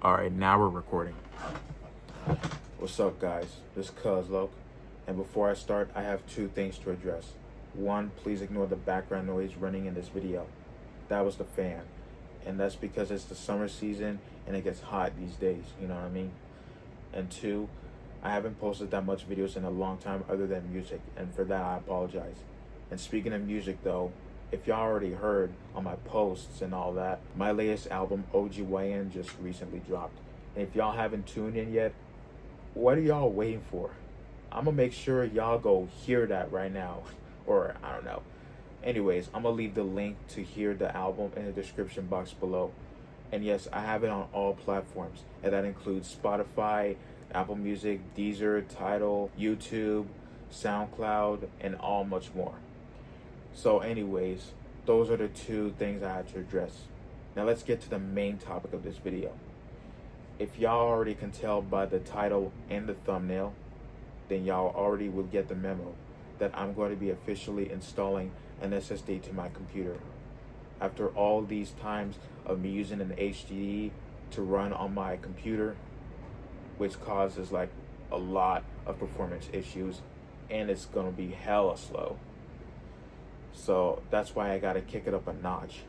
All right, now we're recording. What's up, guys? This is CuhzLoCC, and before I start, I have two things to address. One, please ignore the background noise running in this video. That was the fan, and that's because it's the summer season and it gets hot these days, you know what I mean? And two, I haven't posted that much videos in a long time other than music, and for that I apologize. And speaking of music though, if y'all already heard on my posts and all that, my latest album, OGYN, just recently dropped. And if y'all haven't tuned in yet, what are y'all waiting for? I'm gonna make sure y'all go hear that right now. Or, I don't know. Anyways, I'm gonna leave the link to hear the album in the description box below. And yes, I have it on all platforms. And that includes Spotify, Apple Music, Deezer, Tidal, YouTube, SoundCloud, and all much more. So anyways, those are the two things I had to address. Now let's get to the main topic of this video. If y'all already can tell by the title and the thumbnail, then y'all already will get the memo that I'm going to be officially installing an SSD to my computer. After all these times of me using an HDD to run on my computer, which causes like a lot of performance issues, and it's gonna be hella slow. So that's why I gotta kick it up a notch.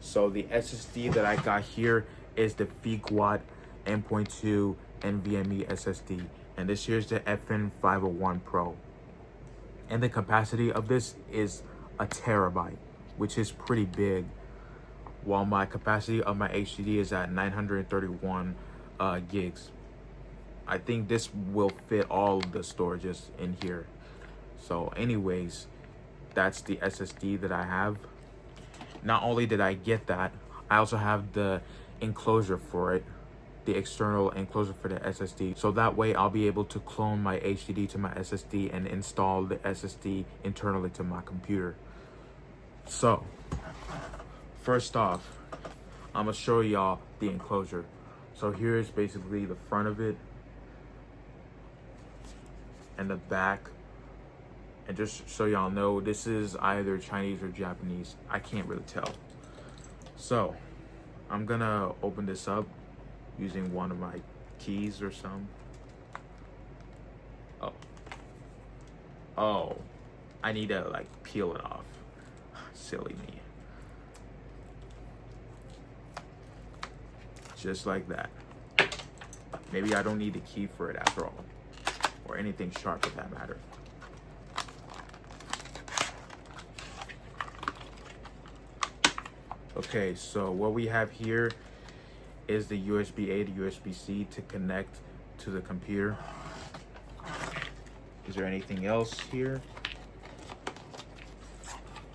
So the SSD that I got here is the Fikwot M.2 NVMe SSD, and this here is the FN501 Pro. And the capacity of this is a terabyte, which is pretty big, while my capacity of my HDD is at 931 gigs. I think this will fit all the storages in here. So anyways, that's the SSD that I have. Not only did I get that, I also have the enclosure for it, the external enclosure for the SSD. So that way I'll be able to clone my HDD to my SSD and install the SSD internally to my computer. So, first off, I'm gonna show y'all the enclosure. So here's basically the front of it and the back. And just so y'all know, this is either Chinese or Japanese. I can't really tell. So, I'm gonna open this up using one of my keys or some. Oh, I need to like peel it off. Silly me. Just like that. Maybe I don't need the key for it after all, or anything sharp for that matter. Okay, so what we have here is the USB-A to USB-C to connect to the computer. Is there anything else here?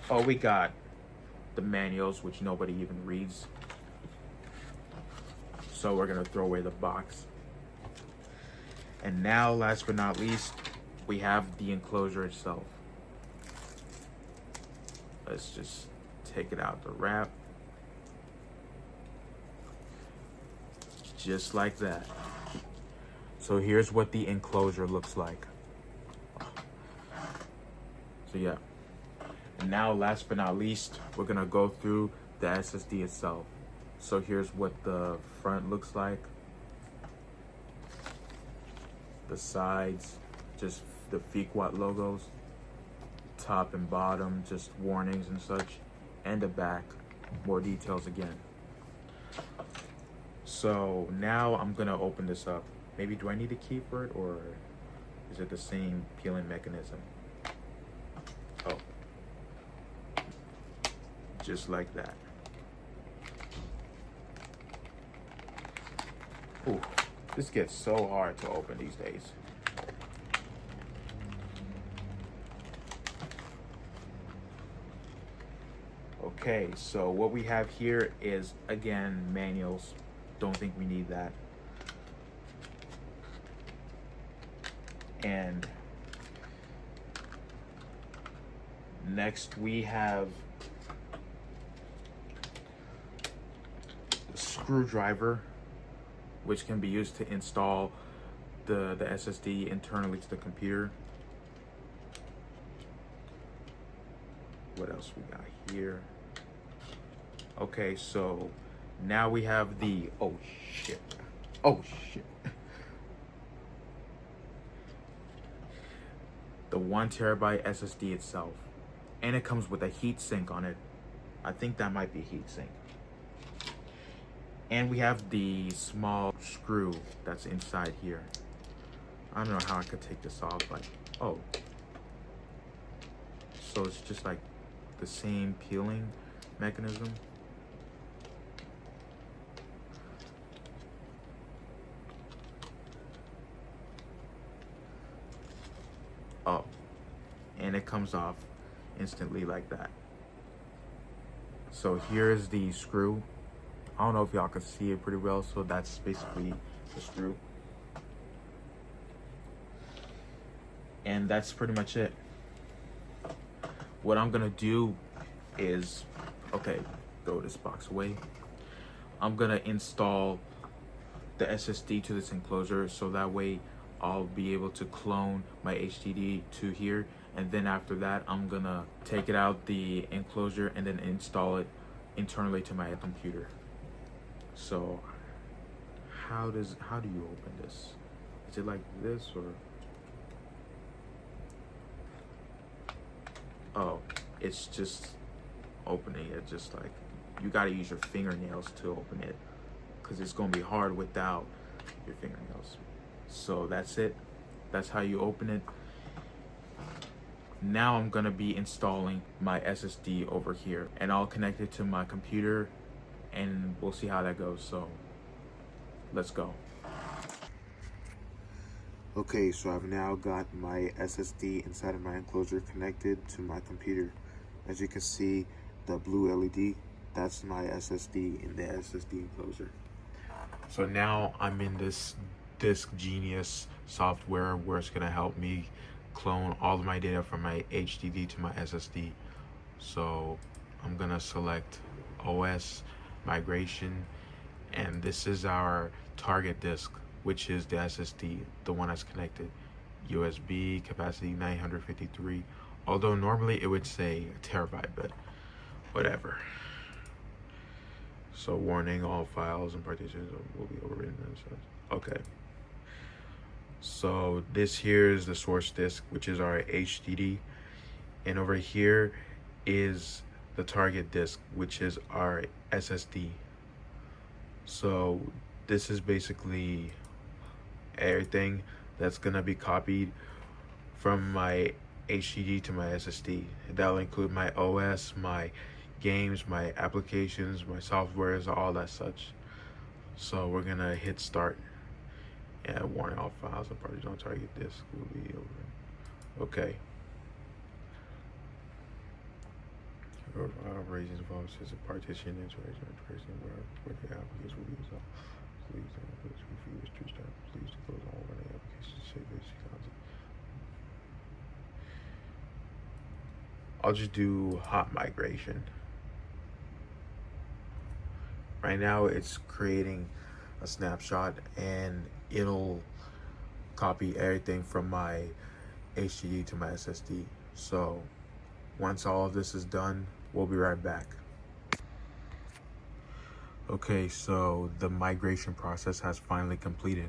Oh, we got the manuals, which nobody even reads. So we're gonna throw away the box. And now, last but not least, we have the enclosure itself. Let's just take it out the wrap. Just like that. So here's what the enclosure looks like. So yeah. And now, last but not least, we're gonna go through the SSD itself. So here's what the front looks like. The sides, just the Fikwot logos. Top and bottom, just warnings and such. And the back, more details again. So now I'm gonna open this up. Maybe do I need a key for it, or is it the same peeling mechanism? Oh, just like that. Ooh, this gets so hard to open these days. Okay, so what we have here is, again, manuals. Don't think we need that. And next we have a screwdriver, which can be used to install the SSD internally to the computer. What else we got here? Okay, so Now we have the, oh shit, the 1TB SSD itself, and it comes with a heat sink on it. I think that might be a heat sink. And we have the small screw that's inside here. I don't know how I could take this off, but oh, so it's just like the same peeling mechanism. Oh, and it comes off instantly like that. So here's the screw. I don't know if y'all can see it pretty well, so that's basically the screw. And that's pretty much it. What I'm gonna do is, okay, throw this box away. I'm gonna install the SSD to this enclosure, so that way I'll be able to clone my HDD to here, and then after that I'm gonna take it out the enclosure and then install it internally to my computer. So how do you open this? Is it like this, or oh, it's just opening it, just like you gotta use your fingernails to open it, because it's gonna be hard without your fingernails. So that's it. That's how you open it. Now I'm gonna be installing my SSD over here, and I'll connect it to my computer and we'll see how that goes. So let's go. Okay, so I've now got my SSD inside of my enclosure connected to my computer. As you can see, the blue LED, that's my SSD in the SSD enclosure. So now I'm in this Disk Genius software where it's gonna help me clone all of my data from my HDD to my SSD. So I'm gonna select OS migration, and this is our target disk, which is the SSD, the one that's connected. USB capacity 953, although normally it would say a terabyte, but whatever. So warning, all files and partitions will be overwritten. Okay, so this here is the source disk, which is our HDD, and over here is the target disk, which is our SSD. So this is basically everything that's gonna be copied from my HDD to my SSD. That'll include my OS, my games, my applications, my softwares, all that such. So we're gonna hit start. Yeah, warning, all files and partitions on target disk will be over. Okay. Operations involves is a partition interaction where the application will use all. Please refuse to start. Please close all running applications. Save this content. I'll just do hot migration. Right now it's creating a snapshot and it'll copy everything from my HDD to my SSD. So once all of this is done, we'll be right back. Okay, so the migration process has finally completed,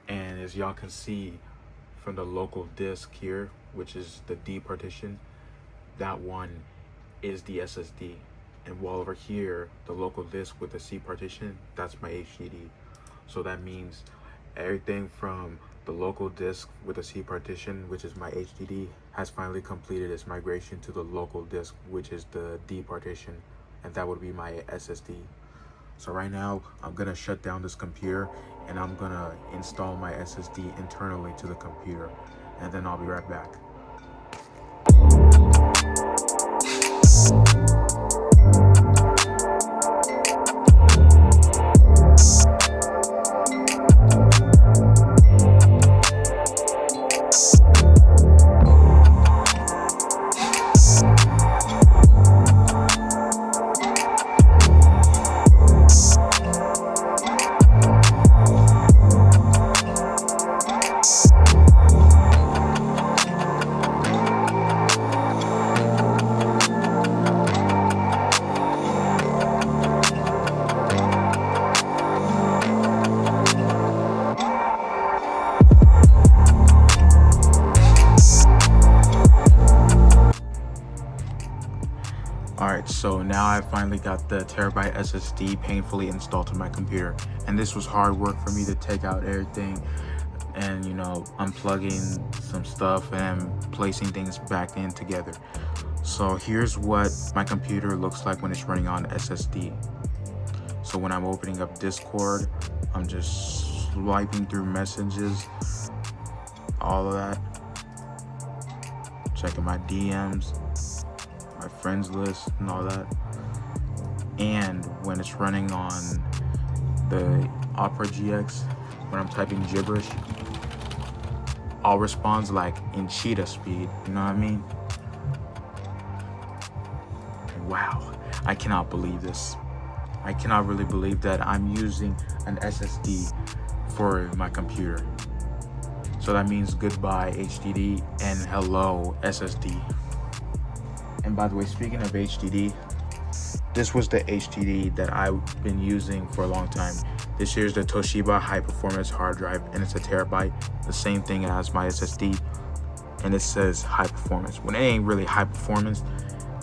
and as y'all can see from the local disk here, which is the D partition, that one is the SSD, and while over here the local disk with the C partition, that's my HDD. So that means everything from the local disk with the C partition, which is my HDD, has finally completed its migration to the local disk, which is the D partition, and that would be my SSD. So right now I'm gonna shut down this computer and I'm gonna install my SSD internally to the computer, and then I'll be right back. now I finally got the terabyte SSD painfully installed to my computer, and this was hard work for me to take out everything and, you know, unplugging some stuff and placing things back in together. So here's what my computer looks like when it's running on SSD. So when I'm opening up Discord, I'm just swiping through messages, all of that, checking my DMs, my friends list and all that. And when it's running on the Opera GX, when I'm typing gibberish, I'll respond like in cheetah speed, you know what I mean? Wow, I cannot believe this. I cannot really believe that I'm using an SSD for my computer. So that means goodbye HDD and hello SSD. And by the way, speaking of HDD, this was the HDD that I've been using for a long time. This here's the Toshiba high performance hard drive, and it's a terabyte, the same thing as my SSD, and it says high performance when it ain't really high performance.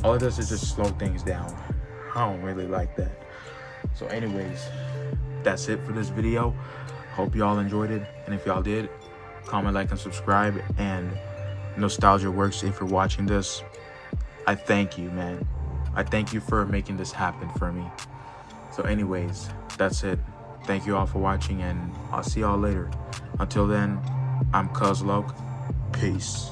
All it does is just slow things down. I don't really like that. So anyways, that's it for this video. Hope y'all enjoyed it, and if y'all did, comment, like, and subscribe. And nostalgia works. If you're watching this, I thank you, man. I thank you for making this happen for me. So anyways, that's it. Thank you all for watching, and I'll see y'all later. Until then, I'm CuhzLoCC. Peace.